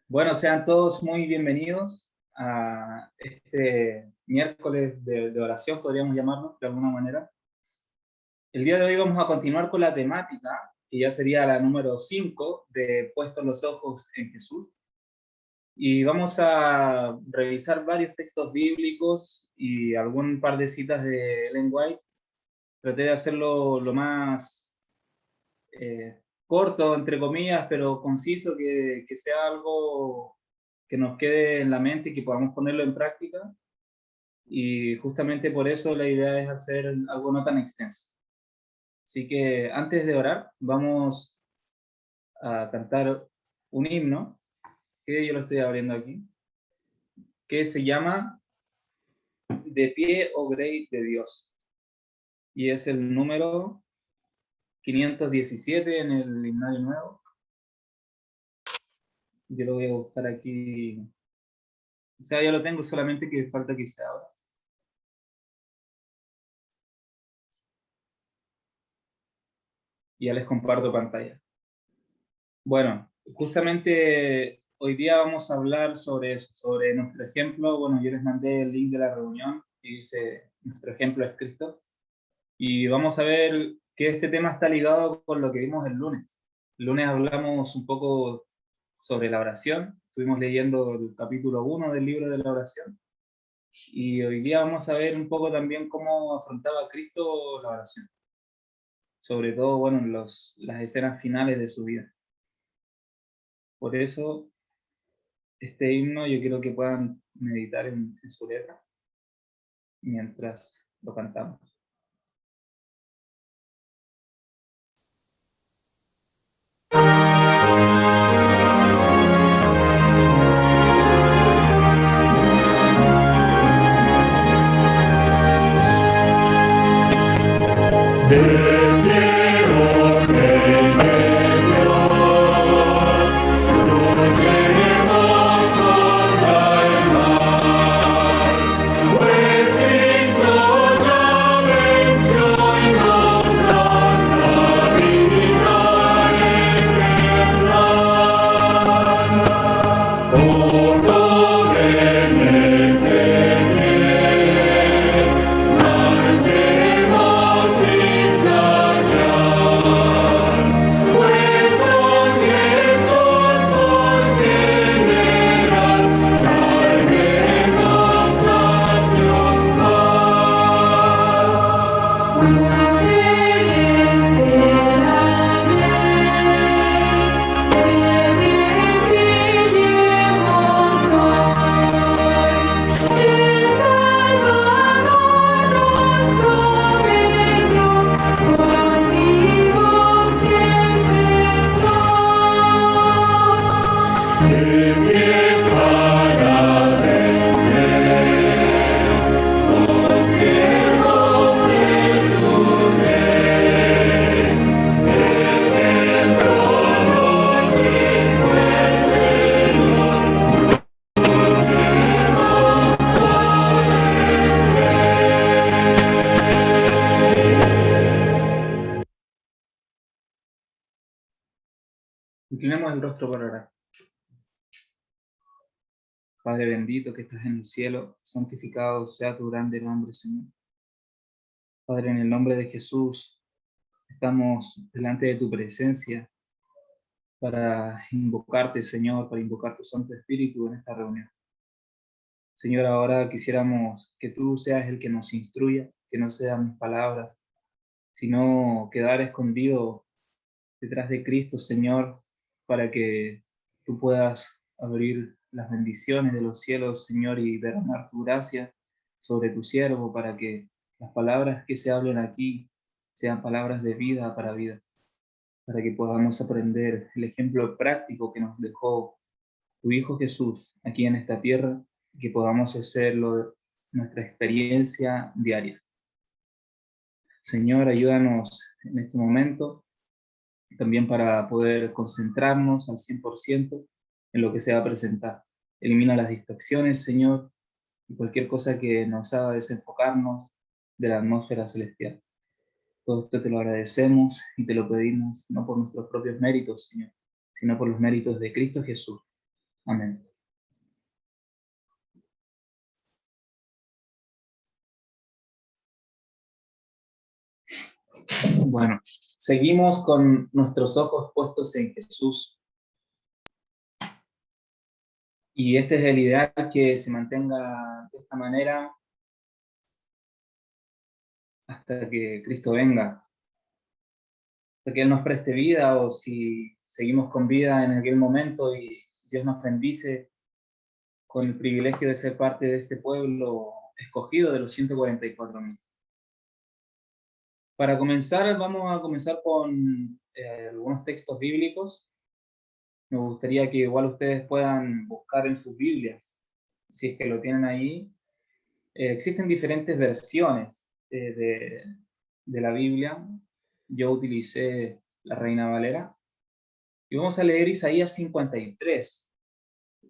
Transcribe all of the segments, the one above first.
Bueno, sean todos muy bienvenidos a este miércoles de oración, podríamos llamarlo de alguna manera. El día de hoy vamos a continuar con la temática, que ya sería la número 5 de Puestos los ojos en Jesús. Y vamos a revisar varios textos bíblicos y algún par de citas de Ellen White. Traté de hacerlo lo más corto, entre comillas, pero conciso, que sea algo que nos quede en la mente y que podamos ponerlo en práctica. Y justamente por eso la idea es hacer algo no tan extenso. Así que antes de orar, vamos a cantar un himno, que yo lo estoy abriendo aquí, que se llama De pie, oh Grey de Dios. Y es el número 517 en el himnario nuevo. Yo lo voy a buscar aquí. O sea, ya lo tengo, solamente que falta que se abra. Y ya les comparto pantalla. Bueno, justamente hoy día vamos a hablar sobre eso, sobre nuestro ejemplo. Bueno, yo les mandé el link de la reunión y dice, nuestro ejemplo es Cristo. Y vamos a ver que este tema está ligado con lo que vimos el lunes. El lunes hablamos un poco sobre la oración. Estuvimos leyendo el capítulo 1 del libro de la oración. Y hoy día vamos a ver un poco también cómo afrontaba Cristo la oración. Sobre todo, bueno, en las escenas finales de su vida. Por eso, este himno yo quiero que puedan meditar en su letra mientras lo cantamos. Inclinemos el rostro para orar. Padre bendito que estás en el cielo, santificado sea tu grande nombre, Señor. Padre, en el nombre de Jesús, estamos delante de tu presencia para invocarte, Señor, para invocar tu Santo Espíritu en esta reunión. Señor, ahora quisiéramos que tú seas el que nos instruya, que no sean mis palabras, sino quedar escondido detrás de Cristo, Señor, para que tú puedas abrir las bendiciones de los cielos, Señor, y derramar tu gracia sobre tu siervo, para que las palabras que se hablen aquí sean palabras de vida para vida, para que podamos aprender el ejemplo práctico que nos dejó tu Hijo Jesús aquí en esta tierra, y que podamos hacerlo nuestra experiencia diaria. Señor, ayúdanos en este momento también para poder concentrarnos al 100% en lo que se va a presentar. Elimina las distracciones, Señor, y cualquier cosa que nos haga desenfocarnos de la atmósfera celestial. Todo esto te lo agradecemos y te lo pedimos, no por nuestros propios méritos, Señor, sino por los méritos de Cristo Jesús. Amén. Bueno, seguimos con nuestros ojos puestos en Jesús. Y este es el ideal, que se mantenga de esta manera hasta que Cristo venga, hasta que Él nos preste vida, o si seguimos con vida en aquel momento y Dios nos bendice con el privilegio de ser parte de este pueblo escogido de los 144.000. Para comenzar, vamos a comenzar con algunos textos bíblicos. Me gustaría que igual ustedes puedan buscar en sus Biblias, si es que lo tienen ahí. Existen diferentes versiones de la Biblia. Yo utilicé la Reina Valera. Y vamos a leer Isaías 53.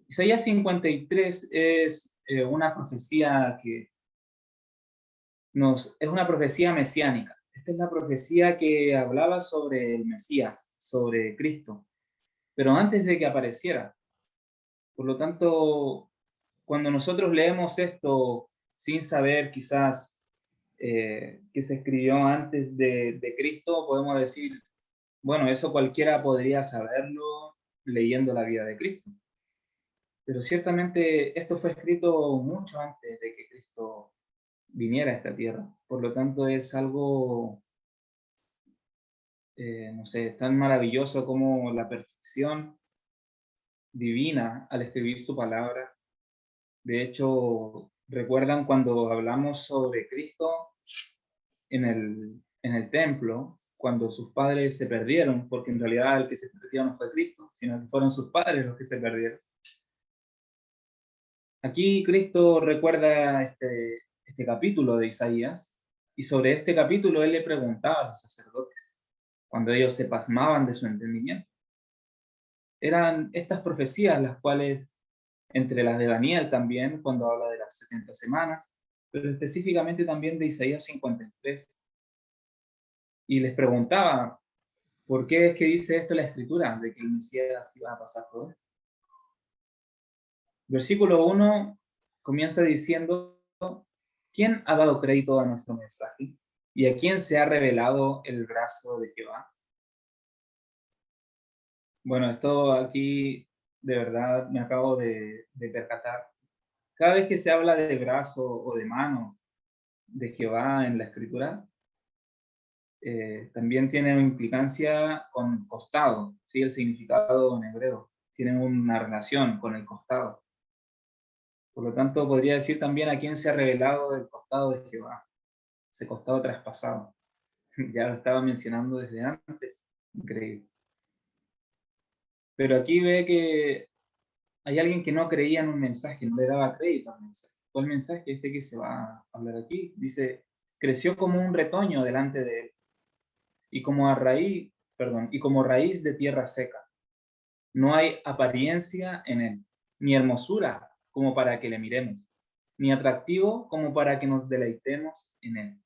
Isaías 53 es una profecía es una profecía mesiánica. Esta es la profecía que hablaba sobre el Mesías, sobre Cristo, pero antes de que apareciera. Por lo tanto, cuando nosotros leemos esto sin saber quizás que se escribió antes de Cristo, podemos decir, bueno, eso cualquiera podría saberlo leyendo la vida de Cristo. Pero ciertamente esto fue escrito mucho antes de que Cristo viniera a esta tierra. Por lo tanto, es algo, no sé, tan maravilloso como la perfección divina al escribir su palabra. De hecho, ¿recuerdan cuando hablamos sobre Cristo en el templo, cuando sus padres se perdieron? Porque en realidad el que se perdió no fue Cristo, sino que fueron sus padres los que se perdieron. Aquí Cristo recuerda este capítulo de Isaías, y sobre este capítulo Él le preguntaba a los sacerdotes, cuando ellos se pasmaban de su entendimiento. Eran estas profecías las cuales, entre las de Daniel también, cuando habla de las 70 semanas, pero específicamente también de Isaías 53. Y les preguntaba, ¿por qué es que dice esto la Escritura, de que el Mesías iba a pasar todo esto? Versículo 1 comienza diciendo, ¿quién ha dado crédito a nuestro mensaje? ¿Y a quién se ha revelado el brazo de Jehová? Bueno, esto aquí de verdad me acabo de percatar. Cada vez que se habla de brazo o de mano de Jehová en la Escritura, también tiene una implicancia con costado, ¿sí? El significado en hebreo tiene una relación con el costado. Por lo tanto, podría decir también a quién se ha revelado el costado de Jehová, ese costado traspasado. Ya lo estaba mencionando desde antes, increíble. Pero aquí ve que hay alguien que no creía en un mensaje, no le daba crédito al mensaje. ¿Cuál mensaje? Este que se va a hablar aquí. Dice, creció como un retoño delante de él, y y como raíz de tierra seca. No hay apariencia en él, ni hermosura como para que le miremos, ni atractivo como para que nos deleitemos en él.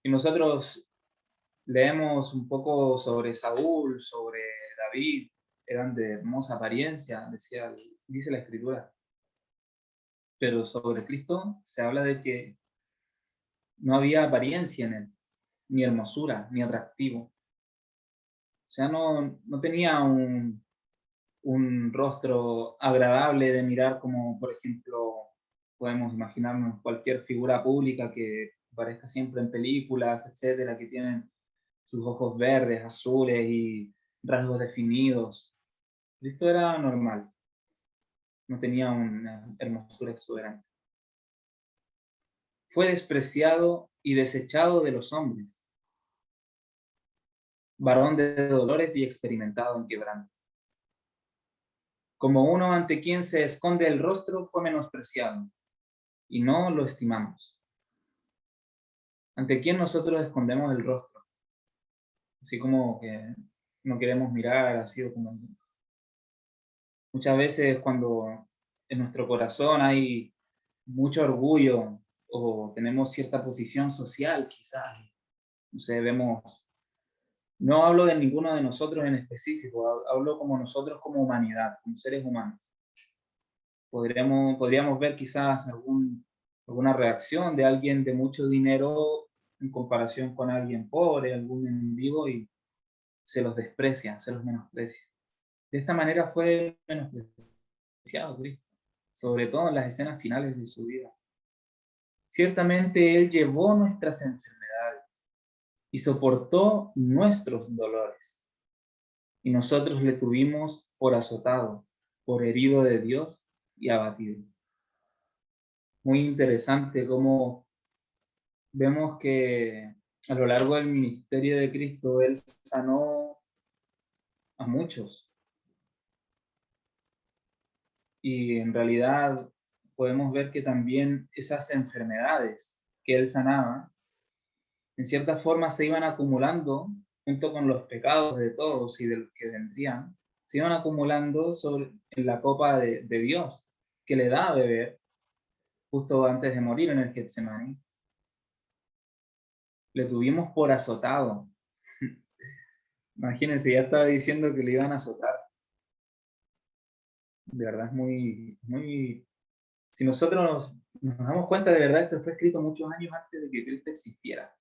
Y nosotros leemos un poco sobre Saúl, sobre David, eran de hermosa apariencia, dice la Escritura. Pero sobre Cristo se habla de que no había apariencia en él, ni hermosura, ni atractivo. O sea, no tenía un rostro agradable de mirar, como por ejemplo podemos imaginarnos cualquier figura pública que aparezca siempre en películas, etcétera, que tienen sus ojos verdes, azules y rasgos definidos. Cristo era normal, no tenía una hermosura exuberante. Fue despreciado y desechado de los hombres, varón de dolores y experimentado en quebranto. Como uno ante quien se esconde el rostro, fue menospreciado, y no lo estimamos. Ante quien nosotros escondemos el rostro, así como que no queremos mirar, así como... Muchas veces cuando en nuestro corazón hay mucho orgullo o tenemos cierta posición social, quizás, no sé, vemos No hablo de ninguno de nosotros en específico, hablo como nosotros como humanidad, como seres humanos. Podríamos ver quizás alguna reacción de alguien de mucho dinero en comparación con alguien pobre, algún mendigo, y se los desprecia, se los menosprecia. De esta manera fue menospreciado Cristo, sobre todo en las escenas finales de su vida. Ciertamente Él llevó nuestras enfermedades y soportó nuestros dolores. Y nosotros le tuvimos por azotado, por herido de Dios y abatido. Muy interesante cómo vemos que a lo largo del ministerio de Cristo, Él sanó a muchos. Y en realidad podemos ver que también esas enfermedades que Él sanaba, en cierta forma se iban acumulando junto con los pecados de todos y de los que vendrían, se iban acumulando en la copa de Dios, que le da a beber justo antes de morir en el Getsemaní. Le tuvimos por azotado. Imagínense, ya estaba diciendo que le iban a azotar. De verdad es muy... Si nosotros nos damos cuenta, de verdad esto fue escrito muchos años antes de que Cristo existiera.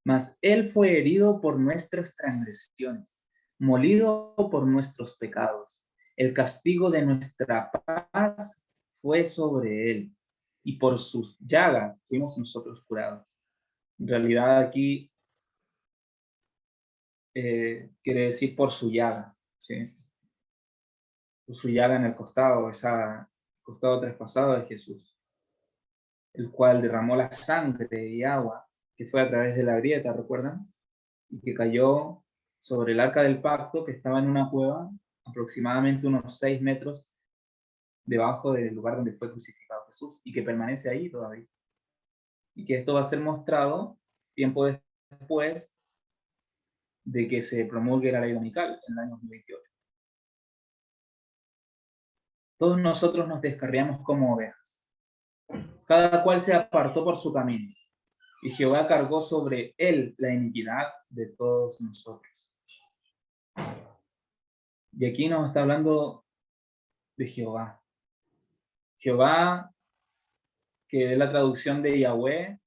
Mas Él fue herido por nuestras transgresiones, molido por nuestros pecados. El castigo de nuestra paz fue sobre Él, y por sus llagas fuimos nosotros curados. En realidad aquí quiere decir por su llaga, ¿sí? Por su llaga en el costado, costado traspasado de Jesús, el cual derramó la sangre y agua que fue a través de la grieta, ¿recuerdan? Y que cayó sobre el arca del pacto, que estaba en una cueva aproximadamente unos 6 metros debajo del lugar donde fue crucificado Jesús, y que permanece ahí todavía. Y que esto va a ser mostrado tiempo después de que se promulgue la ley dominical en el año 2028. Todos nosotros nos descarriamos como ovejas. Cada cual se apartó por su camino, y Jehová cargó sobre él la iniquidad de todos nosotros. Y aquí nos está hablando de Jehová. Jehová, que es la traducción de Yahweh,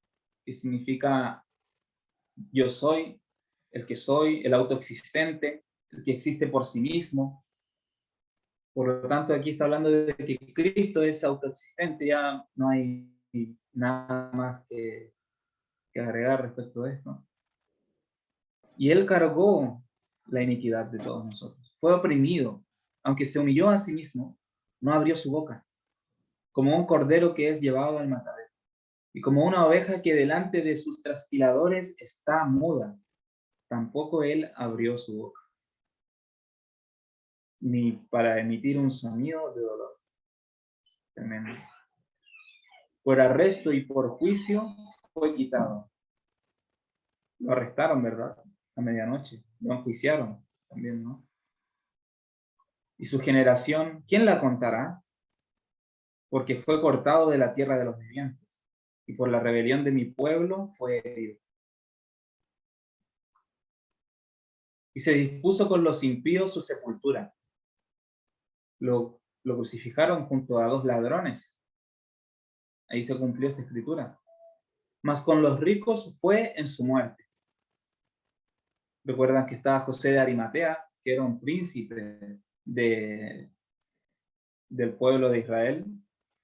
que significa yo soy, el autoexistente, el que existe por sí mismo. Por lo tanto, aquí está hablando de que Cristo es autoexistente, ya no hay nada más que agregar respecto a esto. Y Él cargó la iniquidad de todos nosotros. Fue oprimido, aunque se humilló a sí mismo, no abrió su boca, como un cordero que es llevado al matadero, y como una oveja que delante de sus trasquiladores está muda, tampoco Él abrió su boca, ni para emitir un sonido de dolor. Tremendo. Por arresto y por juicio fue quitado. Lo arrestaron, ¿verdad? A medianoche. Lo enjuiciaron también, ¿no? Y su generación, ¿quién la contará? Porque fue cortado de la tierra de los vivientes, y por la rebelión de mi pueblo fue herido. Y se dispuso con los impíos su sepultura. Lo crucificaron junto a 2 ladrones. Ahí se cumplió esta escritura. Mas con los ricos fue en su muerte. Recuerdan que estaba José de Arimatea, que era un príncipe del pueblo de Israel,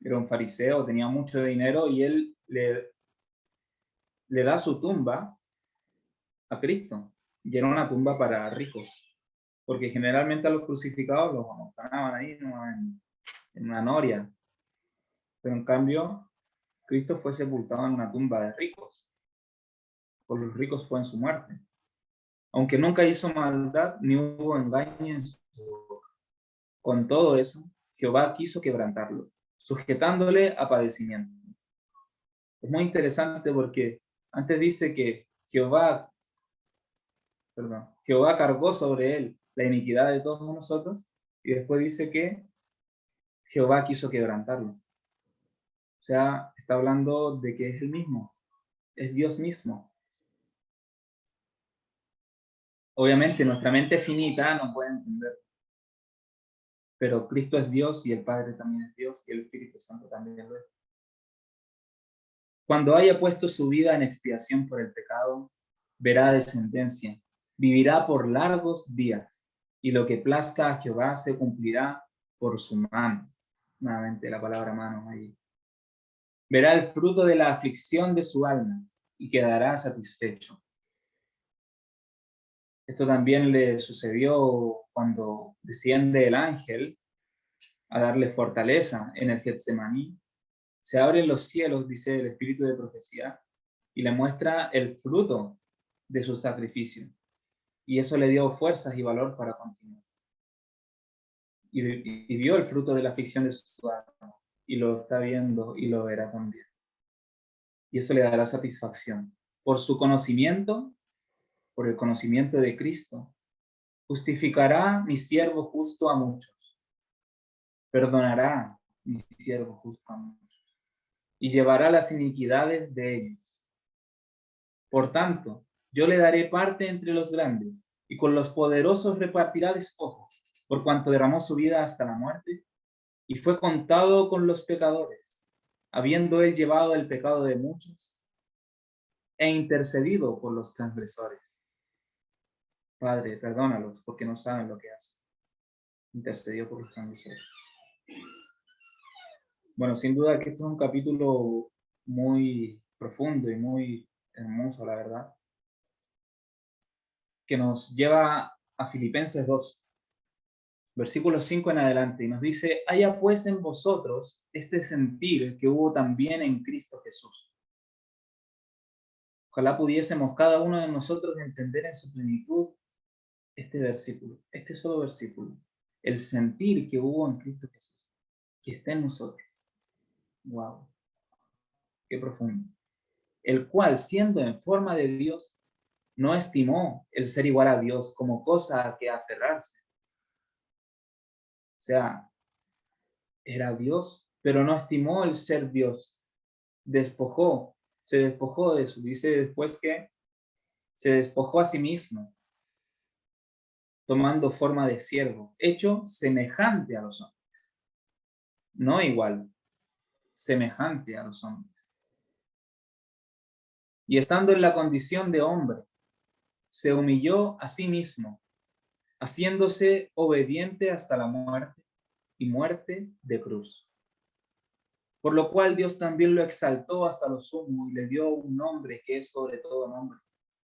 era un fariseo, tenía mucho dinero, y él le da su tumba a Cristo, y era una tumba para ricos, porque generalmente a los crucificados los ganaban ahí, ¿no? en una noria, pero en cambio Cristo fue sepultado en una tumba de ricos, por los ricos fue en su muerte, aunque nunca hizo maldad ni hubo engaño en su boca. Con todo eso, Jehová quiso quebrantarlo, sujetándole a padecimiento. Es muy interesante porque antes dice que Jehová cargó sobre él la iniquidad de todos nosotros, y después dice que Jehová quiso quebrantarlo. O sea, está hablando de que es el mismo, es Dios mismo. Obviamente nuestra mente finita no puede entender, pero Cristo es Dios y el Padre también es Dios y el Espíritu Santo también lo es. Cuando haya puesto su vida en expiación por el pecado, verá descendencia, vivirá por largos días, y lo que plazca a Jehová se cumplirá por su mano. Nuevamente la palabra mano ahí. Verá el fruto de la aflicción de su alma y quedará satisfecho. Esto también le sucedió cuando desciende el ángel a darle fortaleza en el Getsemaní. Se abren los cielos, dice el Espíritu de profecía, y le muestra el fruto de su sacrificio. Y eso le dio fuerzas y valor para continuar. Y vio el fruto de la aflicción de su alma, y lo está viendo y lo verá también. Y eso le dará satisfacción. Por su conocimiento, por el conocimiento de Cristo, justificará mi siervo justo a muchos. Perdonará mi siervo justo a muchos. Y llevará las iniquidades de ellos. Por tanto, yo le daré parte entre los grandes, y con los poderosos repartirá despojos, por cuanto derramó su vida hasta la muerte, y fue contado con los pecadores, habiendo él llevado el pecado de muchos, e intercedido por los transgresores. Padre, perdónalos, porque no saben lo que hacen. Intercedió por los transgresores. Bueno, sin duda que este es un capítulo muy profundo y muy hermoso, la verdad, que nos lleva a Filipenses 2, versículo 5 en adelante, y nos dice: haya pues en vosotros este sentir que hubo también en Cristo Jesús. Ojalá pudiésemos cada uno de nosotros entender en su plenitud este versículo, este solo versículo, el sentir que hubo en Cristo Jesús, que está en nosotros. Wow, qué profundo. El cual, siendo en forma de Dios, no estimó el ser igual a Dios como cosa a que aferrarse. O sea, era Dios, pero no estimó el ser Dios. Se despojó de eso. Dice después que se despojó a sí mismo, tomando forma de siervo, hecho semejante a los hombres. No igual, semejante a los hombres. Y estando en la condición de hombre, se humilló a sí mismo, haciéndose obediente hasta la muerte y muerte de cruz. Por lo cual Dios también lo exaltó hasta lo sumo y le dio un nombre que es sobre todo nombre,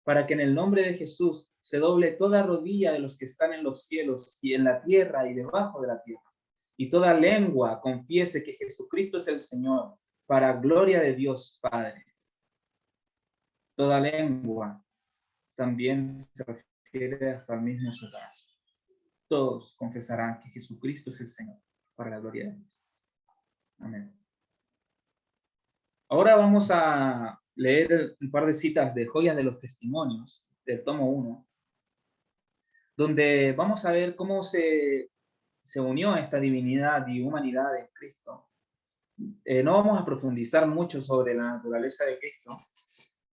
para que en el nombre de Jesús se doble toda rodilla de los que están en los cielos y en la tierra y debajo de la tierra, y toda lengua confiese que Jesucristo es el Señor, para gloria de Dios Padre. Toda lengua también se refiere hasta el mismo Satanás. Todos confesarán que Jesucristo es el Señor, para la gloria de Dios. Amén. Ahora vamos a leer un par de citas de Joyas de los Testimonios, del tomo 1, donde vamos a ver cómo se unió esta divinidad y humanidad en Cristo. No vamos a profundizar mucho sobre la naturaleza de Cristo.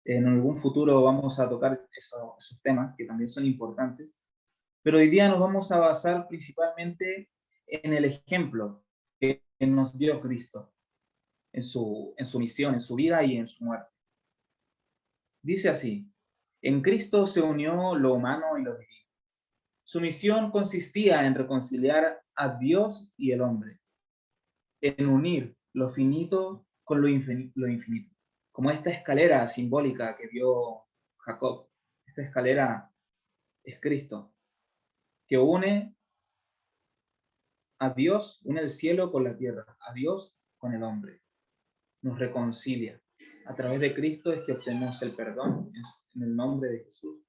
En algún futuro vamos a tocar esos temas que también son importantes. Pero hoy día nos vamos a basar principalmente en el ejemplo que nos dio Cristo en su misión, en su vida y en su muerte. Dice así: en Cristo se unió lo humano y lo divino. Su misión consistía en reconciliar a Dios y el hombre, en unir lo finito con lo infinito. Como esta escalera simbólica que vio Jacob. Esta escalera es Cristo, que une a Dios, une el cielo con la tierra, a Dios con el hombre. Nos reconcilia. A través de Cristo es que obtenemos el perdón en el nombre de Jesús.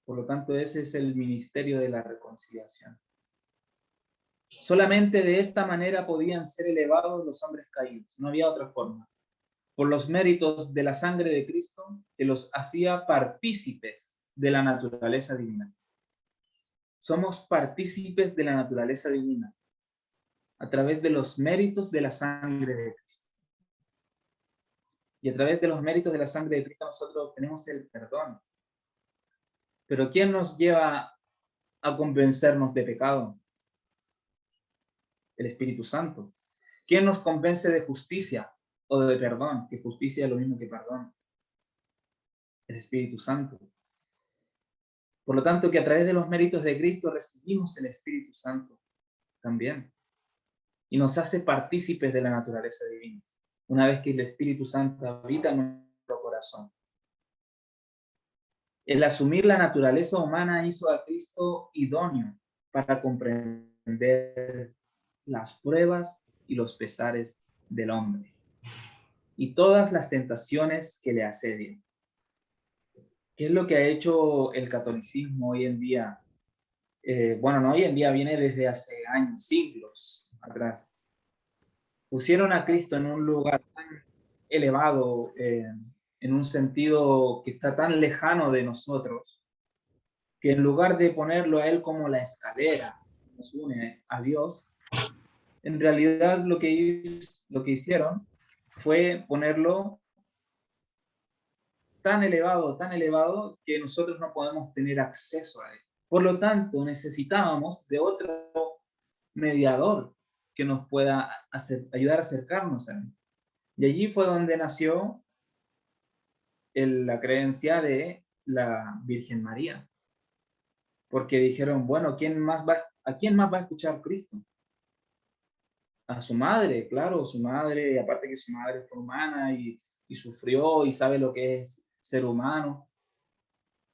Por lo tanto, ese es el ministerio de la reconciliación. Solamente de esta manera podían ser elevados los hombres caídos. No había otra forma. Por los méritos de la sangre de Cristo, que los hacía partícipes de la naturaleza divina. Somos partícipes de la naturaleza divina a través de los méritos de la sangre de Cristo. Y a través de los méritos de la sangre de Cristo nosotros obtenemos el perdón. Pero ¿quién nos lleva a convencernos de pecado? El Espíritu Santo. ¿Quién nos convence de justicia o de perdón? Que justicia es lo mismo que perdón. El Espíritu Santo. Por lo tanto, que a través de los méritos de Cristo recibimos el Espíritu Santo también. Y nos hace partícipes de la naturaleza divina, una vez que el Espíritu Santo habita en nuestro corazón. El asumir la naturaleza humana hizo a Cristo idóneo para comprender las pruebas y los pesares del hombre y todas las tentaciones que le asedian. ¿Qué es lo que ha hecho el catolicismo hoy en día? Bueno, no hoy en día, viene desde hace años, siglos atrás. Pusieron a Cristo en un lugar tan elevado, en un sentido que está tan lejano de nosotros, que en lugar de ponerlo a Él como la escalera que nos une a Dios, en realidad lo que hicieron fue ponerlo tan elevado, que nosotros no podemos tener acceso a Él. Por lo tanto, necesitábamos de otro mediador que nos pueda ayudar a acercarnos a Él. Y allí fue donde nació la creencia de la Virgen María. Porque dijeron, bueno, ¿a quién más va a escuchar Cristo? A su madre, claro, su madre, aparte que su madre fue humana y sufrió y sabe lo que es ser humano.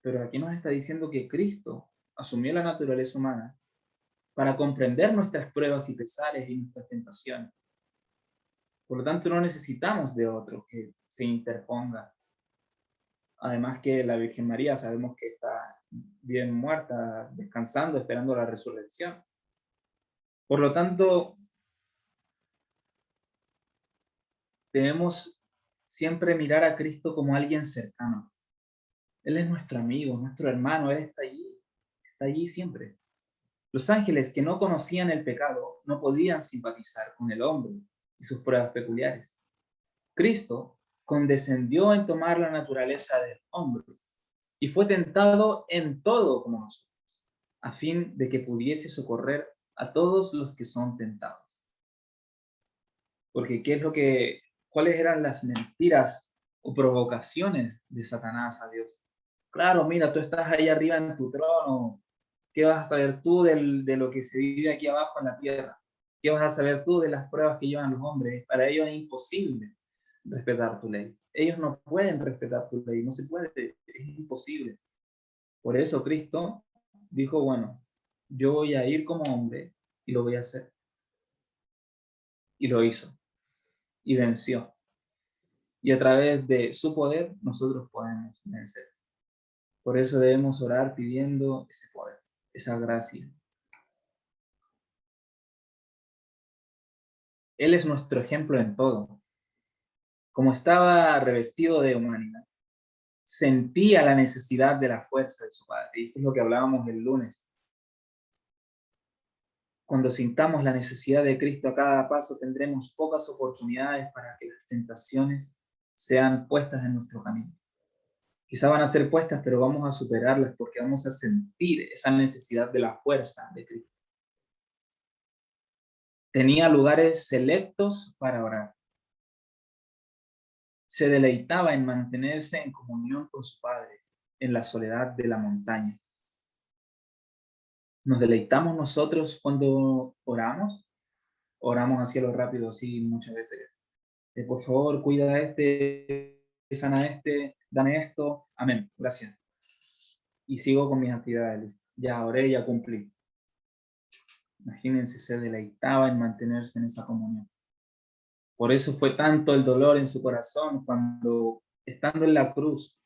Pero aquí nos está diciendo que Cristo asumió la naturaleza humana para comprender nuestras pruebas y pesares y nuestras tentaciones. Por lo tanto, no necesitamos de otro que se interponga. Además que la Virgen María sabemos que está bien muerta, descansando, esperando la resurrección. Por lo tanto, debemos siempre mirar a Cristo como alguien cercano. Él es nuestro amigo, nuestro hermano, Él está allí siempre. Los ángeles que no conocían el pecado no podían simpatizar con el hombre y sus pruebas peculiares. Cristo condescendió en tomar la naturaleza del hombre y fue tentado en todo como nosotros, a fin de que pudiese socorrer a todos los que son tentados. Porque ¿cuáles eran las mentiras o provocaciones de Satanás a Dios? Claro, mira, tú estás ahí arriba en tu trono. ¿Qué vas a saber tú de lo que se vive aquí abajo en la tierra? ¿Qué vas a saber tú de las pruebas que llevan los hombres? Para ellos es imposible respetar tu ley. Ellos no pueden respetar tu ley, no se puede, es imposible. Por eso Cristo dijo, bueno, yo voy a ir como hombre y lo voy a hacer. Y lo hizo, y venció. Y a través de su poder nosotros podemos vencer. Por eso debemos orar pidiendo ese poder, esa gracia. Él es nuestro ejemplo en todo. Como estaba revestido de humanidad, sentía la necesidad de la fuerza de su Padre. Y esto es lo que hablábamos el lunes. Cuando sintamos la necesidad de Cristo a cada paso, tendremos pocas oportunidades para que las tentaciones sean puestas en nuestro camino. Quizá van a ser puestas, pero vamos a superarlas porque vamos a sentir esa necesidad de la fuerza de Cristo. Tenía lugares selectos para orar. Se deleitaba en mantenerse en comunión con su Padre en la soledad de la montaña. ¿Nos deleitamos nosotros cuando oramos? Oramos a cielo rápido, así muchas veces. Por favor, cuida a sana a dame esto. Amén. Gracias. Y sigo con mis actividades. Ya oré, ya cumplí. Imagínense, se deleitaba en mantenerse en esa comunión. Por eso fue tanto el dolor en su corazón cuando, estando en la cruz,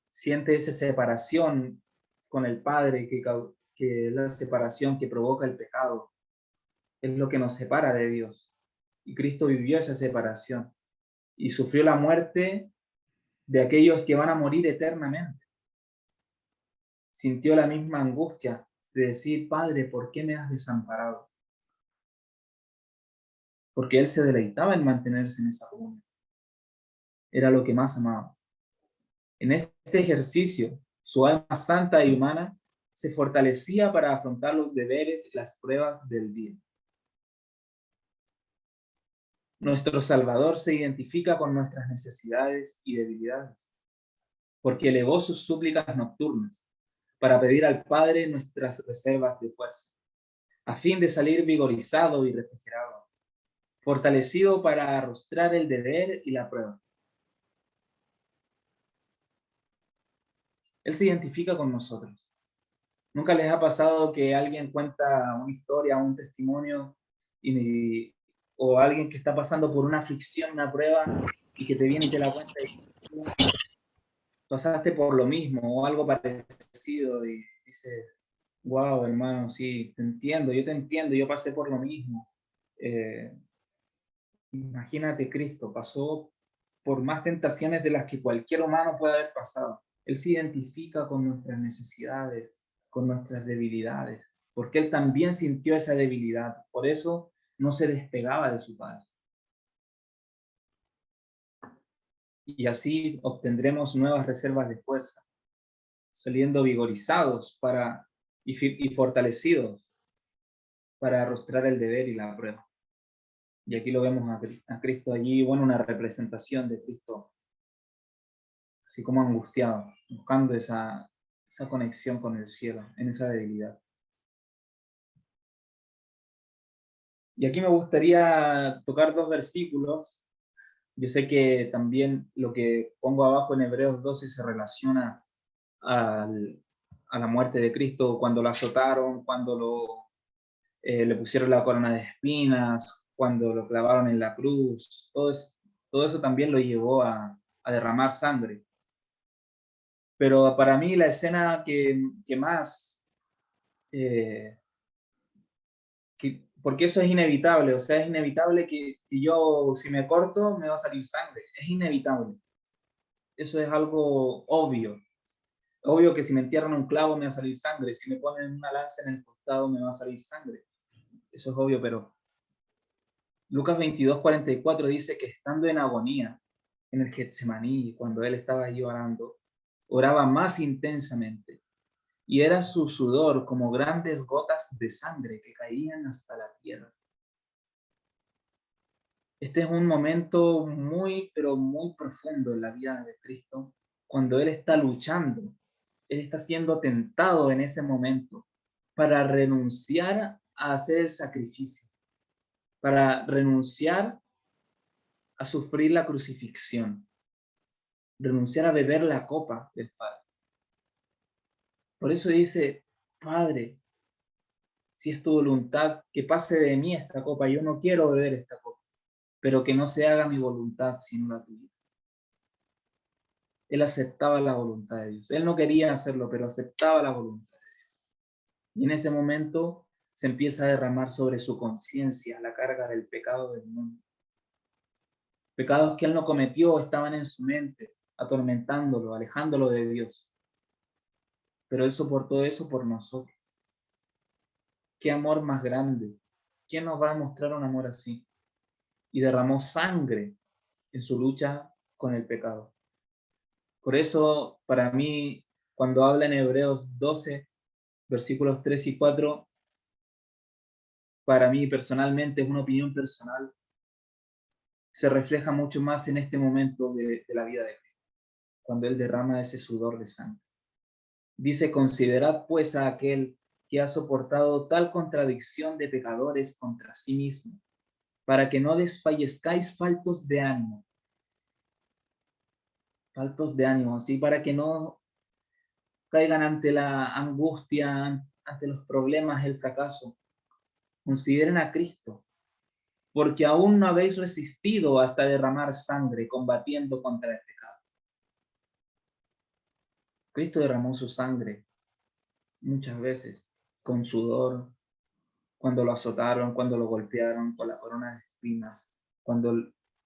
siente esa separación con el Padre, que es la separación que provoca el pecado. Es lo que nos separa de Dios. Y Cristo vivió esa separación y sufrió la muerte de aquellos que van a morir eternamente. Sintió la misma angustia de decir, Padre, ¿por qué me has desamparado? Porque Él se deleitaba en mantenerse en esa comunión. Era lo que más amaba. En este ejercicio Su alma santa y humana se fortalecía para afrontar los deberes y las pruebas del día. Nuestro Salvador se identifica con nuestras necesidades y debilidades, porque elevó sus súplicas nocturnas para pedir al Padre nuestras reservas de fuerza, a fin de salir vigorizado y refrigerado, fortalecido para arrostrar el deber y la prueba. Él se identifica con nosotros. ¿Nunca les ha pasado que alguien cuenta una historia, un testimonio, o alguien que está pasando por una aflicción, una prueba, y que te viene y te la cuenta y tú pasaste por lo mismo o algo parecido y dices, wow, hermano, sí, te entiendo, yo te entiendo, yo pasé por lo mismo. Eh, Imagínate, Cristo pasó por más tentaciones de las que cualquier humano puede haber pasado. Él se identifica con nuestras necesidades, con nuestras debilidades, porque Él también sintió esa debilidad. Por eso no se despegaba de su Padre. Y así obtendremos nuevas reservas de fuerza, saliendo vigorizados y fortalecidos para arrostrar el deber y la prueba. Y aquí lo vemos a Cristo allí, bueno, una representación de Cristo, así como angustiado, buscando esa conexión con el cielo, en esa debilidad. Y aquí me gustaría tocar dos versículos. Yo sé que también lo que pongo abajo en Hebreos 12 se relaciona a la muerte de Cristo, cuando lo azotaron, cuando le pusieron la corona de espinas, cuando lo clavaron en la cruz. Todo eso también lo llevó a derramar sangre. Pero para mí la escena que más, eh, porque eso es inevitable, o sea, es inevitable que yo, si me corto, me va a salir sangre, es inevitable. Eso es algo obvio. Obvio que si me entierran un clavo me va a salir sangre, si me ponen una lanza en el costado me va a salir sangre. Eso es obvio, pero Lucas 22:44 dice que estando en agonía en el Getsemaní, cuando él estaba allí orando, oraba más intensamente, y era su sudor como grandes gotas de sangre que caían hasta la tierra. Este es un momento muy, pero muy profundo en la vida de Cristo, cuando Él está luchando, Él está siendo tentado en ese momento para renunciar a hacer el sacrificio, para renunciar a sufrir la crucifixión, renunciar a beber la copa del Padre. Por eso dice, Padre, si es tu voluntad, que pase de mí esta copa, yo no quiero beber esta copa, pero que no se haga mi voluntad sino la tuya. Él aceptaba la voluntad de Dios. Él no quería hacerlo, pero aceptaba la voluntad de Dios. Y en ese momento se empieza a derramar sobre su conciencia la carga del pecado del mundo. Pecados que él no cometió estaban en su mente, atormentándolo, alejándolo de Dios. Pero él soportó eso por nosotros. Qué amor más grande. ¿Quién nos va a mostrar un amor así? Y derramó sangre en su lucha con el pecado. Por eso, para mí, cuando habla en Hebreos 12, versículos 3 y 4, para mí personalmente, es una opinión personal, se refleja mucho más en este momento de la vida de Cristo, cuando Él derrama ese sudor de sangre. Dice, considerad pues a aquel que ha soportado tal contradicción de pecadores contra sí mismo, para que no desfallezcáis faltos de ánimo, así para que no caigan ante la angustia, ante los problemas, el fracaso. Consideren a Cristo, porque aún no habéis resistido hasta derramar sangre combatiendo contra el pecado. Cristo derramó su sangre muchas veces con sudor, cuando lo azotaron, cuando lo golpearon con la corona de espinas, cuando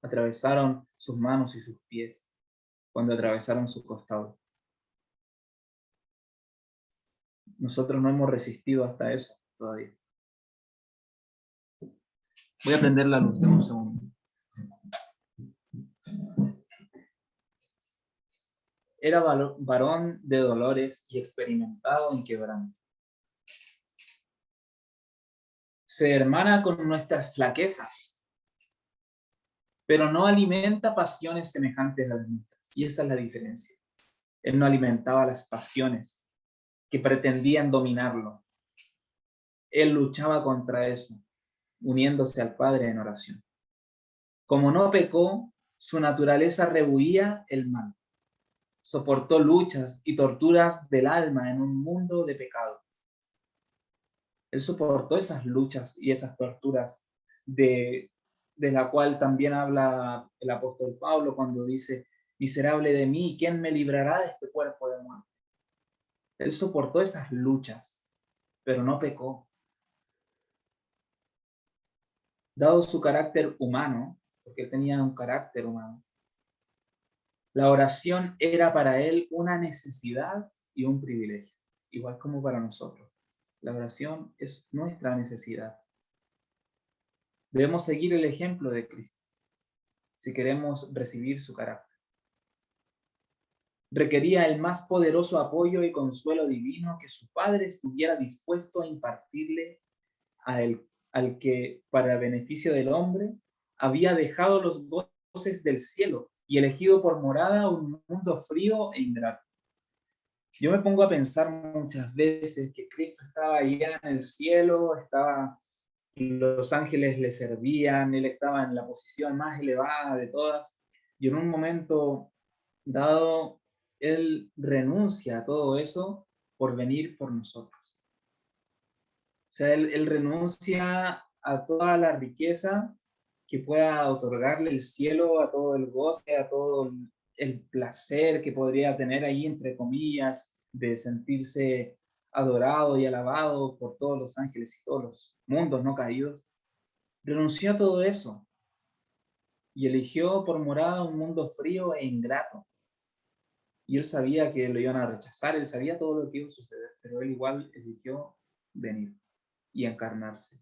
atravesaron sus manos y sus pies, cuando atravesaron su costado. Nosotros no hemos resistido hasta eso todavía. Voy a prender la luz, un segundo. era varón de dolores y experimentado en quebranto. Se hermana con nuestras flaquezas, pero no alimenta pasiones semejantes a las nuestras. Y esa es la diferencia. Él no alimentaba las pasiones que pretendían dominarlo. Él luchaba contra eso, uniéndose al Padre en oración. Como no pecó, su naturaleza rehuía el mal. Soportó luchas y torturas del alma en un mundo de pecado. Él soportó esas luchas y esas torturas de la cual también habla el apóstol Pablo cuando dice, miserable de mí, ¿quién me librará de este cuerpo de muerte? Él soportó esas luchas, pero no pecó. Dado su carácter humano, porque él tenía un carácter humano, la oración era para él una necesidad y un privilegio, igual como para nosotros. La oración es nuestra necesidad. Debemos seguir el ejemplo de Cristo si queremos recibir su carácter. Requería el más poderoso apoyo y consuelo divino que su Padre estuviera dispuesto a impartirle al que, para beneficio del hombre, había dejado los goces del cielo y elegido por morada un mundo frío e ingrato. Yo me pongo a pensar muchas veces que Cristo estaba allá en el cielo, los ángeles le servían, él estaba en la posición más elevada de todas, y en un momento dado, él renuncia a todo eso por venir por nosotros. O sea, él renuncia a toda la riqueza que pueda otorgarle el cielo, a todo el goce, a todo el placer que podría tener ahí, entre comillas, de sentirse adorado y alabado por todos los ángeles y todos los mundos no caídos. Renunció a todo eso y eligió por morada un mundo frío e ingrato. Y él sabía que lo iban a rechazar, él sabía todo lo que iba a suceder, pero él igual eligió venir y encarnarse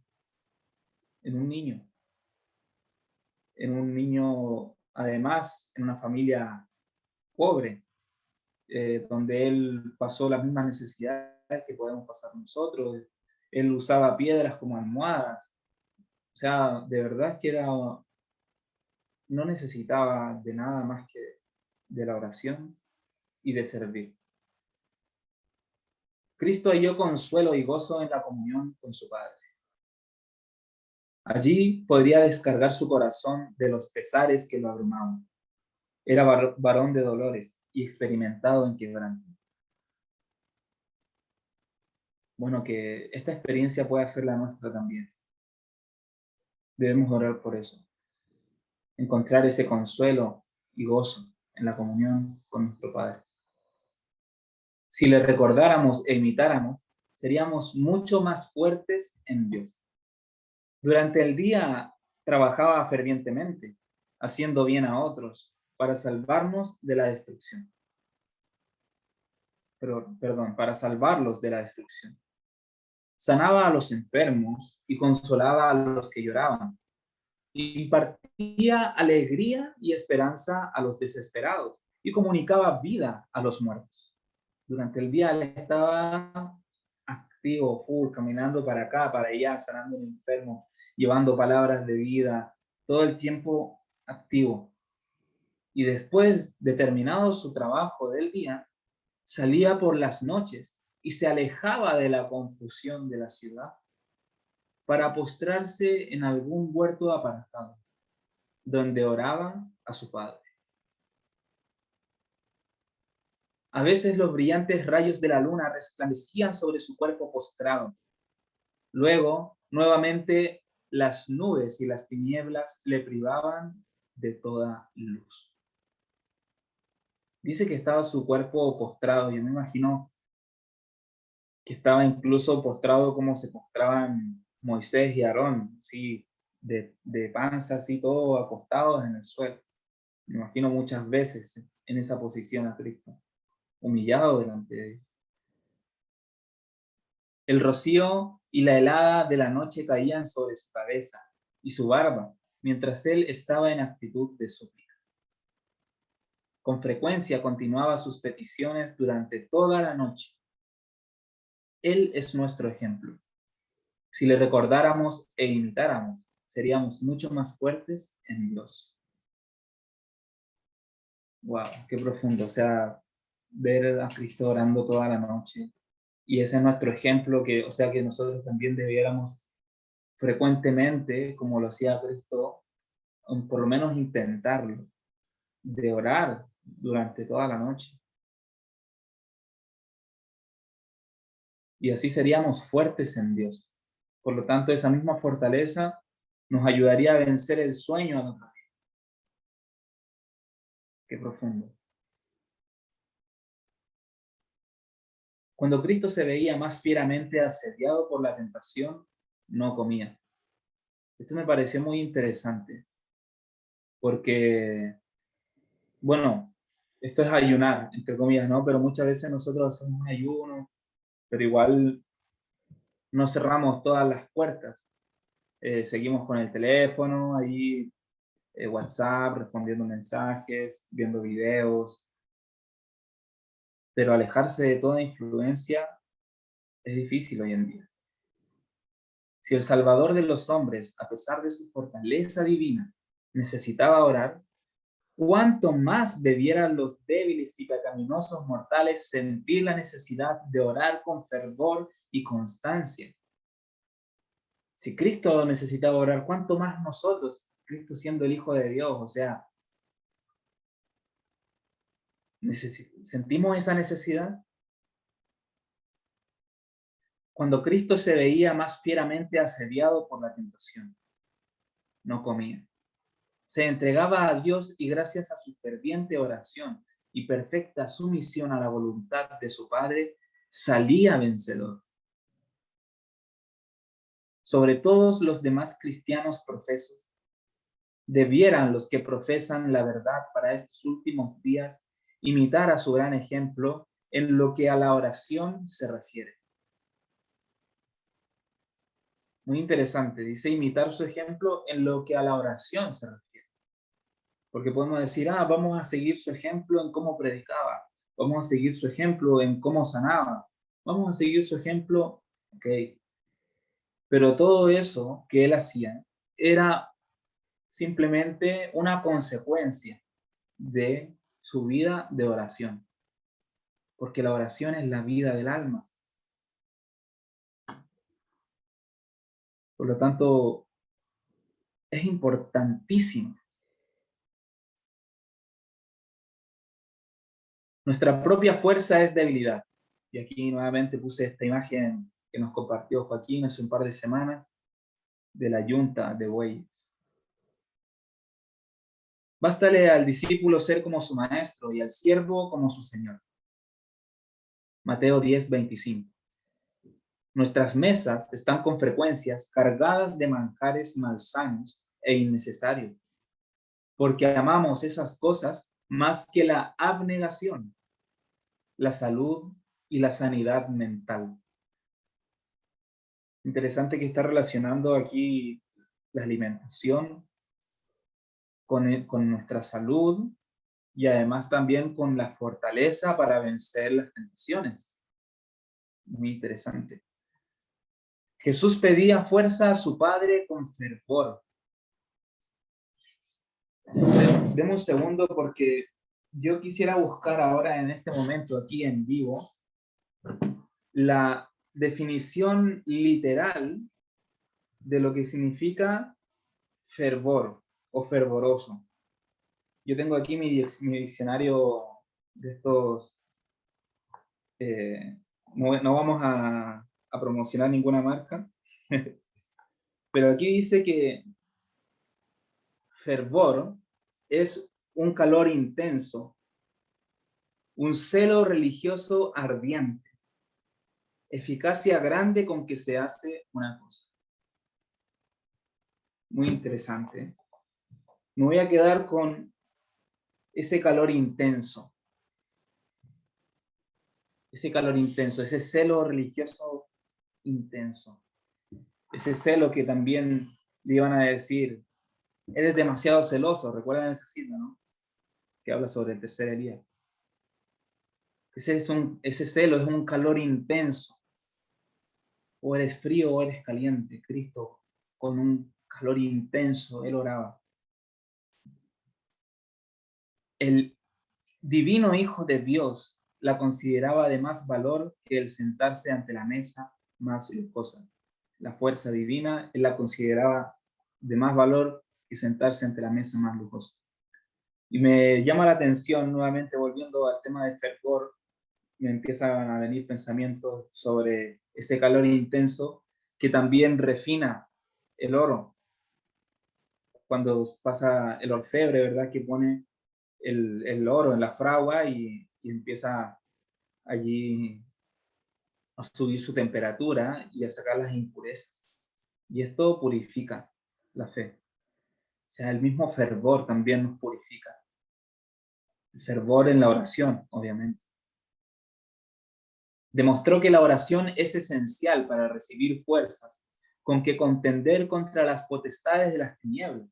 en un niño además en una familia pobre, donde él pasó las mismas necesidades que podemos pasar nosotros. Él usaba piedras como almohadas. O sea, de verdad que no necesitaba de nada más que de la oración y de servir. Cristo halló consuelo y gozo en la comunión con su Padre. Allí podría descargar su corazón de los pesares que lo abrumaban. Era varón de dolores y experimentado en quebranto. Bueno, que esta experiencia pueda ser la nuestra también. Debemos orar por eso. Encontrar ese consuelo y gozo en la comunión con nuestro Padre. Si le recordáramos e imitáramos, seríamos mucho más fuertes en Dios. Durante el día trabajaba fervientemente, haciendo bien a otros, para salvarnos de la destrucción. Para salvarlos de la destrucción. Sanaba a los enfermos y consolaba a los que lloraban. Impartía alegría y esperanza a los desesperados y comunicaba vida a los muertos. Durante el día él estaba activo, full, caminando para acá, para allá, sanando a un enfermo, llevando palabras de vida, todo el tiempo activo. Y después de terminado su trabajo del día, salía por las noches y se alejaba de la confusión de la ciudad para postrarse en algún huerto apartado, donde oraba a su Padre. A veces los brillantes rayos de la luna resplandecían sobre su cuerpo postrado. Luego, nuevamente, las nubes y las tinieblas le privaban de toda luz. Dice que estaba su cuerpo postrado. Yo me imagino que estaba incluso postrado como se postraban Moisés y Aarón, así de panza, así todo acostados en el suelo. Me imagino muchas veces en esa posición a Cristo, humillado delante de Dios. El rocío y la helada de la noche caían sobre su cabeza y su barba, mientras él estaba en actitud de súplica. Con frecuencia continuaba sus peticiones durante toda la noche. Él es nuestro ejemplo. Si le recordáramos e imitáramos, seríamos mucho más fuertes en Dios. Wow, qué profundo. O sea, ver a Cristo orando toda la noche. Y ese es nuestro ejemplo, que, o sea, que nosotros también debiéramos frecuentemente, como lo hacía Cristo, por lo menos intentarlo, de orar durante toda la noche. Y así seríamos fuertes en Dios. Por lo tanto, esa misma fortaleza nos ayudaría a vencer el sueño a nosotros. Qué profundo. Cuando Cristo se veía más fieramente asediado por la tentación, no comía. Esto me pareció muy interesante, porque, bueno, esto es ayunar, entre comillas, ¿no? Pero muchas veces nosotros hacemos un ayuno, pero igual no cerramos todas las puertas. Seguimos con el teléfono, ahí WhatsApp, respondiendo mensajes, viendo videos, pero alejarse de toda influencia es difícil hoy en día. Si el Salvador de los hombres, a pesar de su fortaleza divina, necesitaba orar, ¿cuánto más debieran los débiles y pecaminosos mortales sentir la necesidad de orar con fervor y constancia? Si Cristo necesitaba orar, ¿cuánto más nosotros, Cristo siendo el Hijo de Dios? O sea, ¿sentimos esa necesidad? Cuando Cristo se veía más fieramente asediado por la tentación, no comía. Se entregaba a Dios y gracias a su ferviente oración y perfecta sumisión a la voluntad de su Padre, salía vencedor. Sobre todos los demás cristianos profesos, debieran los que profesan la verdad para estos últimos días imitar a su gran ejemplo en lo que a la oración se refiere. Muy interesante, dice imitar su ejemplo en lo que a la oración se refiere. Porque podemos decir, vamos a seguir su ejemplo en cómo predicaba, vamos a seguir su ejemplo en cómo sanaba, vamos a seguir su ejemplo, ok. Pero todo eso que él hacía era simplemente una consecuencia de su vida de oración. Porque la oración es la vida del alma. Por lo tanto, es importantísimo. Nuestra propia fuerza es debilidad. Y aquí nuevamente puse esta imagen que nos compartió Joaquín hace un par de semanas de la yunta de bueyes. Bástale al discípulo ser como su maestro y al siervo como su señor. Mateo 10:25. Nuestras mesas están con frecuencias cargadas de manjares malsanos e innecesarios, porque amamos esas cosas más que la abnegación, la salud y la sanidad mental. Interesante que está relacionando aquí la alimentación con nuestra salud y además también con la fortaleza para vencer las tentaciones. Muy interesante. Jesús pedía fuerza a su Padre con fervor. Deme un segundo porque yo quisiera buscar ahora en este momento aquí en vivo la definición literal de lo que significa fervor o fervoroso. Yo tengo aquí mi diccionario de estos, no vamos a promocionar ninguna marca, pero aquí dice que fervor es un calor intenso, un celo religioso ardiente, eficacia grande con que se hace una cosa. Muy interesante. Me voy a quedar con ese calor intenso, ese celo religioso intenso, ese celo que también le iban a decir, eres demasiado celoso, recuerdan esa cita, ¿no? que habla sobre el tercer Elías. Ese celo es un calor intenso. O eres frío o eres caliente. Cristo, con un calor intenso, él oraba. El divino Hijo de Dios la consideraba de más valor que el sentarse ante la mesa más lujosa. La fuerza divina, él la consideraba de más valor que sentarse ante la mesa más lujosa. Y me llama la atención, nuevamente volviendo al tema de fervor, me empiezan a venir pensamientos sobre ese calor intenso que también refina el oro. Cuando pasa el orfebre, ¿verdad? Que pone el oro en la fragua y empieza allí a subir su temperatura y a sacar las impurezas. Y esto purifica la fe. O sea, el mismo fervor también nos purifica. El fervor en la oración, obviamente. Demostró que la oración es esencial para recibir fuerzas, con que contender contra las potestades de las tinieblas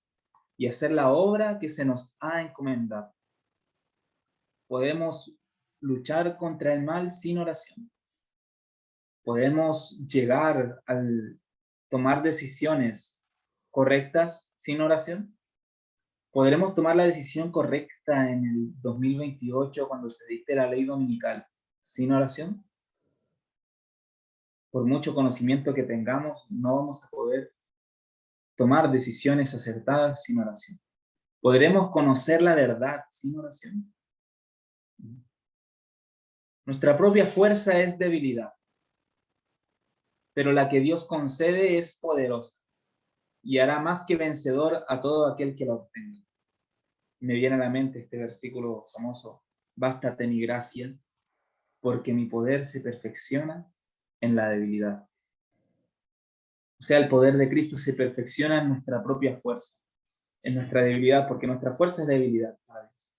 y hacer la obra que se nos ha encomendado. Podemos luchar contra el mal sin oración. Podemos llegar al tomar decisiones correctas sin oración. ¿Podremos tomar la decisión correcta en el 2028 cuando se dicte la ley dominical sin oración? Por mucho conocimiento que tengamos, no vamos a poder tomar decisiones acertadas sin oración. ¿Podremos conocer la verdad sin oración? Nuestra propia fuerza es debilidad, pero la que Dios concede es poderosa y hará más que vencedor a todo aquel que la obtenga. Me viene a la mente este versículo famoso: bástate mi gracia, porque mi poder se perfecciona en la debilidad. O sea, el poder de Cristo se perfecciona en nuestra propia fuerza, en nuestra debilidad, porque nuestra fuerza es debilidad para Dios,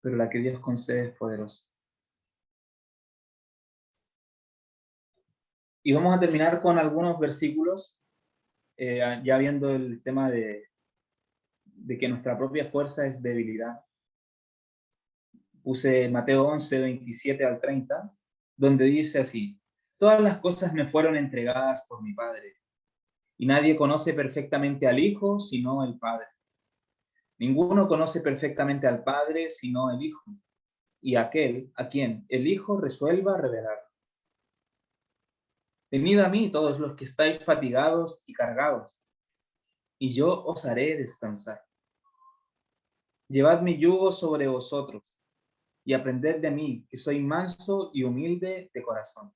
pero la que Dios concede es poderosa. Y vamos a terminar con algunos versículos, ya viendo el tema de que nuestra propia fuerza es debilidad. Puse Mateo 11, 27 al 30, donde dice así: todas las cosas me fueron entregadas por mi Padre, y nadie conoce perfectamente al Hijo sino el Padre. Ninguno conoce perfectamente al Padre sino el Hijo, y aquel a quien el Hijo resuelva revelar. Venid a mí todos los que estáis fatigados y cargados, y yo os haré descansar. Llevad mi yugo sobre vosotros, y aprended de mí, que soy manso y humilde de corazón,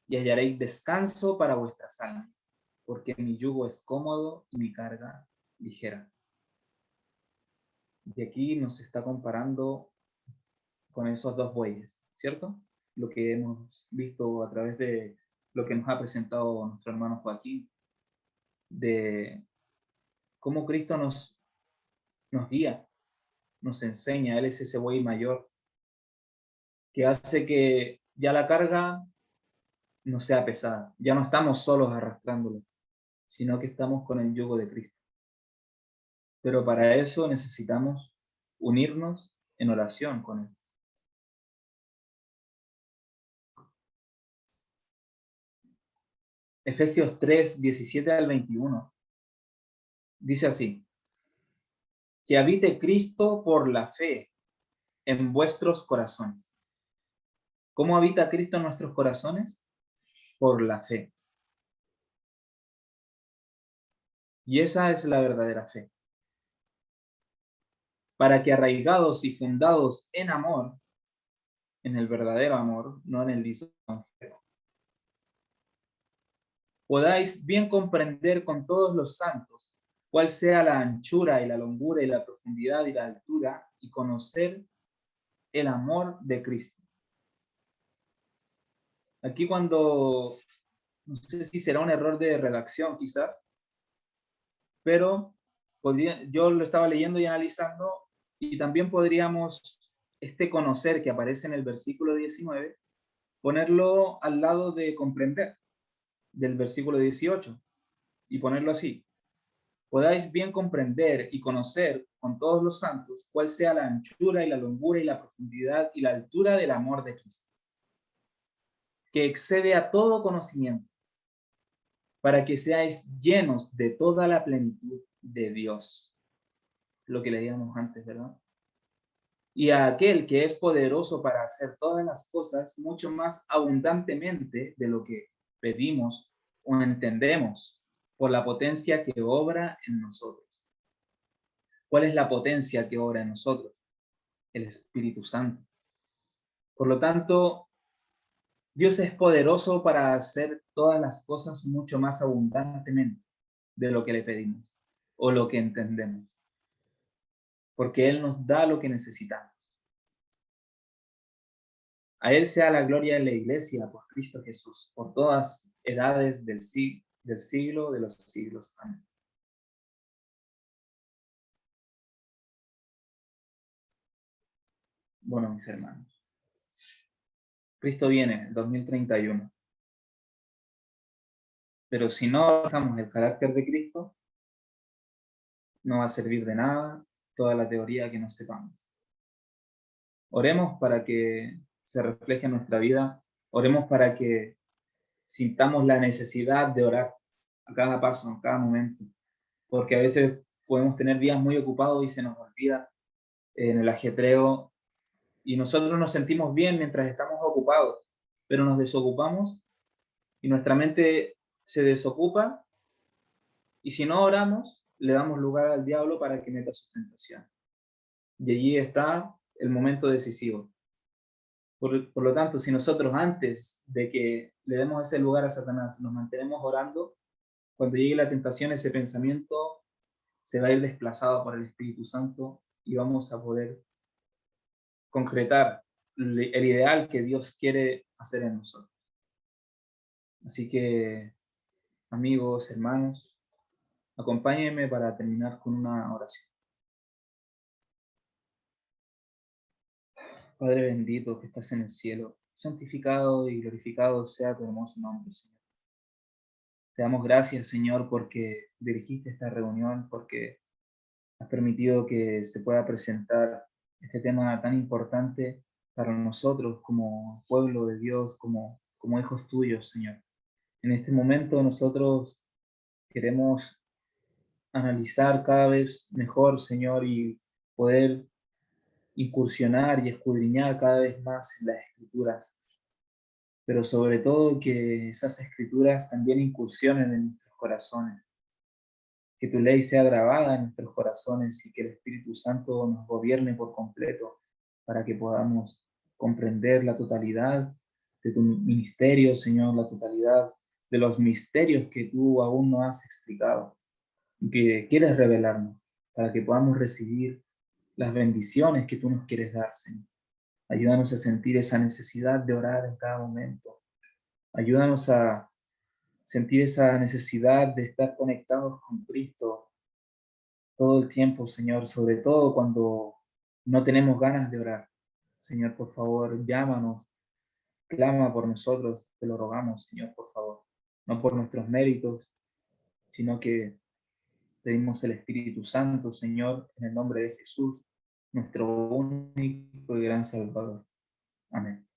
y hallaréis descanso para vuestras almas, porque mi yugo es cómodo y mi carga ligera. Y aquí nos está comparando con esos dos bueyes, ¿cierto? Lo que hemos visto a través de lo que nos ha presentado nuestro hermano Joaquín, de cómo Cristo nos guía, nos enseña. Él es ese buey mayor que hace que ya la carga no sea pesada. Ya no estamos solos arrastrándolo, sino que estamos con el yugo de Cristo. Pero para eso necesitamos unirnos en oración con Él. Efesios 3, 17 al 21. Dice así: que habite Cristo por la fe en vuestros corazones. ¿Cómo habita Cristo en nuestros corazones? Por la fe. Y esa es la verdadera fe. Para que arraigados y fundados en amor, en el verdadero amor, no en el lisonjero, podáis bien comprender con todos los santos cuál sea la anchura y la longura y la profundidad y la altura, y conocer el amor de Cristo. Aquí cuando, no sé si será un error de redacción quizás, pero yo lo estaba leyendo y analizando, y también podríamos conocer que aparece en el versículo 19, ponerlo al lado de comprender del versículo 18 y ponerlo así: podáis bien comprender y conocer con todos los santos cuál sea la anchura y la longura y la profundidad y la altura del amor de Cristo, que excede a todo conocimiento, para que seáis llenos de toda la plenitud de Dios. Lo que leíamos antes, ¿verdad? Y a aquel que es poderoso para hacer todas las cosas mucho más abundantemente de lo que pedimos o entendemos, por la potencia que obra en nosotros. ¿Cuál es la potencia que obra en nosotros? El Espíritu Santo. Por lo tanto, Dios es poderoso para hacer todas las cosas mucho más abundantemente de lo que le pedimos o lo que entendemos, porque Él nos da lo que necesitamos. A Él sea la gloria en la Iglesia por Cristo Jesús, por todas edades del siglo de los siglos. Amén. Bueno, mis hermanos, Cristo viene en 2031, pero si no dejamos el carácter de Cristo, no va a servir de nada toda la teoría que nos sepamos. Oremos para que se refleje en nuestra vida, oremos para que sintamos la necesidad de orar a cada paso, a cada momento, porque a veces podemos tener días muy ocupados y se nos olvida en el ajetreo y nosotros nos sentimos bien mientras estamos ocupados, pero nos desocupamos y nuestra mente se desocupa y si no oramos, le damos lugar al diablo para que meta su tentación. Y allí está el momento decisivo. Por lo tanto, si nosotros antes de que le demos ese lugar a Satanás nos mantenemos orando, cuando llegue la tentación, ese pensamiento se va a ir desplazado por el Espíritu Santo y vamos a poder concretar el ideal que Dios quiere hacer en nosotros. Así que, amigos, hermanos, acompáñenme para terminar con una oración. Padre bendito que estás en el cielo, santificado y glorificado sea tu hermoso nombre, Señor. Te damos gracias, Señor, porque dirigiste esta reunión, porque has permitido que se pueda presentar este tema tan importante para nosotros como pueblo de Dios, como hijos tuyos, Señor. En este momento nosotros queremos analizar cada vez mejor, Señor, y poder incursionar y escudriñar cada vez más en las Escrituras, pero sobre todo que esas Escrituras también incursionen en nuestros corazones, que tu ley sea grabada en nuestros corazones y que el Espíritu Santo nos gobierne por completo para que podamos comprender la totalidad de tu ministerio, Señor, la totalidad de los misterios que tú aún no has explicado y que quieres revelarnos para que podamos recibir las bendiciones que tú nos quieres dar, Señor. Ayúdanos a sentir esa necesidad de orar en cada momento. Ayúdanos a sentir esa necesidad de estar conectados con Cristo todo el tiempo, Señor, sobre todo cuando no tenemos ganas de orar. Señor, por favor, llámanos, clama por nosotros, te lo rogamos, Señor, por favor. No por nuestros méritos, sino que pedimos el Espíritu Santo, Señor, en el nombre de Jesús, nuestro único y gran Salvador. Amén.